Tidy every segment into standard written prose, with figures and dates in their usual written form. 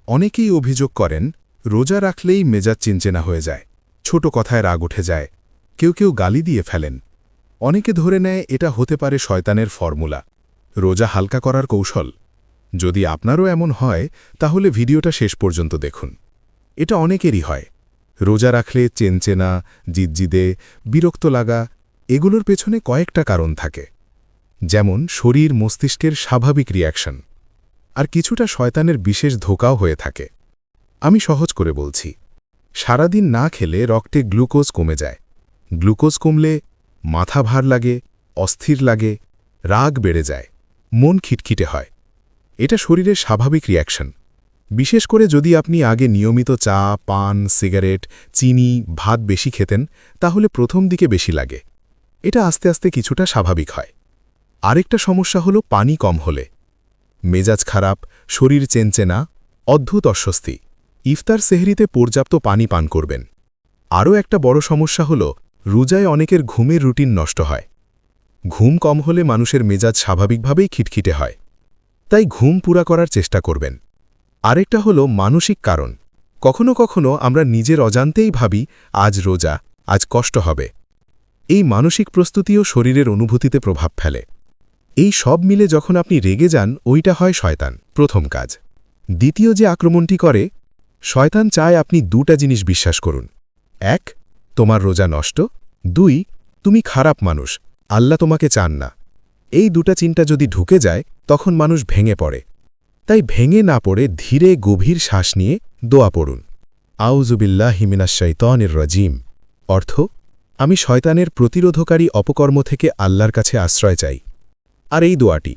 অনেকেই অভিযোগ করেন রোজা রাখলেই মেজাজ চিনচেনা হয়ে যায়, ছোট কথায় রাগ উঠে যায়, কেউ কেউ গালি দিয়ে ফেলেন। অনেকে ধরে নেয় এটা হতে পারে শয়তানের ফর্মুলা, রোজা হালকা করার কৌশল। যদি আপনারও এমন হয় তাহলে ভিডিওটা শেষ পর্যন্ত দেখুন। এটা অনেকেরই হয়। রোজা রাখলে চেনচেনা, জিদজিদে, বিরক্ত লাগা, এগুলোর পেছনে কয়েকটা কারণ থাকে। যেমন শরীর মস্তিষ্কের স্বাভাবিক রিয়াকশন, আর কিছুটা শয়তানের বিশেষ ধোঁকাও হয়ে থাকে। আমি সহজ করে বলছি, সারাদিন না খেলে রক্তে গ্লুকোজ কমে যায়। গ্লুকোজ কমলে মাথা ভার লাগে, অস্থির লাগে, রাগ বেড়ে যায়, মন খিটখিটে হয়। এটা শরীরের স্বাভাবিক রিয়াকশন। বিশেষ করে যদি আপনি আগে নিয়মিত চা, পান, সিগারেট, চিনি, ভাত বেশি খেতেন, তাহলে প্রথম দিকে বেশি লাগে। এটা আস্তে আস্তে কিছুটা স্বাভাবিক হয়। আরেকটা সমস্যা হলো পানি কম হলে। মেজাজ খারাপ, শরীর চেনচেনা, অদ্ভুত অস্বস্তি। ইফতার সেহরিতে পর্যাপ্ত পানি পান করবেন। আরও একটা বড় সমস্যা হল রোজায় অনেকের ঘুমের রুটিন নষ্ট হয়। ঘুম কম হলে মানুষের মেজাজ স্বাভাবিকভাবেই খিটখিটে হয়। তাই ঘুম পুরা করার চেষ্টা করবেন। আরেকটা হলো মানসিক কারণ। কখনো কখনো আমরা নিজের অজান্তেই ভাবি আজ রোজা, আজ কষ্ট হবে। এই মানসিক প্রস্তুতিও শরীরের অনুভূতিতে প্রভাব ফেলে। এই সব মিলে যখন আপনি রেগে যান, ওইটা হয় শয়তান, প্রথম কাজ। দ্বিতীয় যে আক্রমণটি করে, শয়তান চায় আপনি দুটা জিনিস বিশ্বাস করুন। ১, তোমার রোজা নষ্ট। ২, তুমি খারাপ মানুষ, আল্লাহ তোমাকে চান না। এই দুটা চিন্তা যদি ঢুকে যায়, তখন মানুষ ভেঙে পড়ে। তাই ভেঙে না পড়ে ধীরে গভীর শ্বাস নিয়ে দোয়া পড়ুন। আউযুবিল্লাহি মিনাশ শাইতানির রাজিম। অর্থ, আমি শয়তানের প্রতিরোধকারী অপকর্ম থেকে আল্লাহর কাছে আশ্রয় চাই। আর এই দোয়াটি,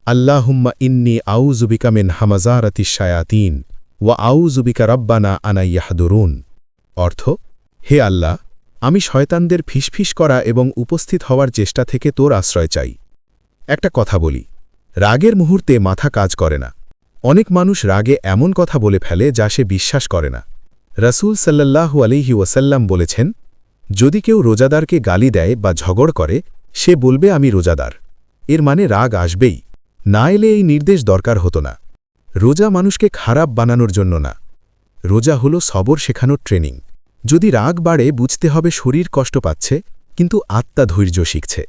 আল্লাহুম্মা ইন্নী আউযুবিকা মিন হামাযারাতিশ শায়াতিন ওয়া আউযুবিকা রাব্বানা আনা ইয়াহদুরুন। অর্থ, হে আল্লাহ, আমি শয়তানদের ফিসফিস করা এবং উপস্থিত হওয়ার চেষ্টা থেকে তোর আশ্রয় চাই। একটা কথা বলি, রাগের মুহূর্তে মাথা কাজ করে না। অনেক মানুষ রাগে এমন কথা বলে ফেলে যা সে বিশ্বাস করে না। রাসূল সাল্লাল্লাহু আলাইহি ওয়াসাল্লাম বলেছেন, যদি কেউ রোজাদারকে গালি দেয় বা ঝগড় করে, সে বলবে আমি রোজাদার। এর মানে রাগ আসবেই। না এলে এই নির্দেশ দরকার হতো না। রোজা মানুষকে খারাপ বানানোর জন্য না, রোজা হলো সবর শেখানোর ট্রেনিং। যদি রাগ বাড়ে, বুঝতে হবে শরীর কষ্ট পাচ্ছে, কিন্তু আত্মা ধৈর্য শিখছে।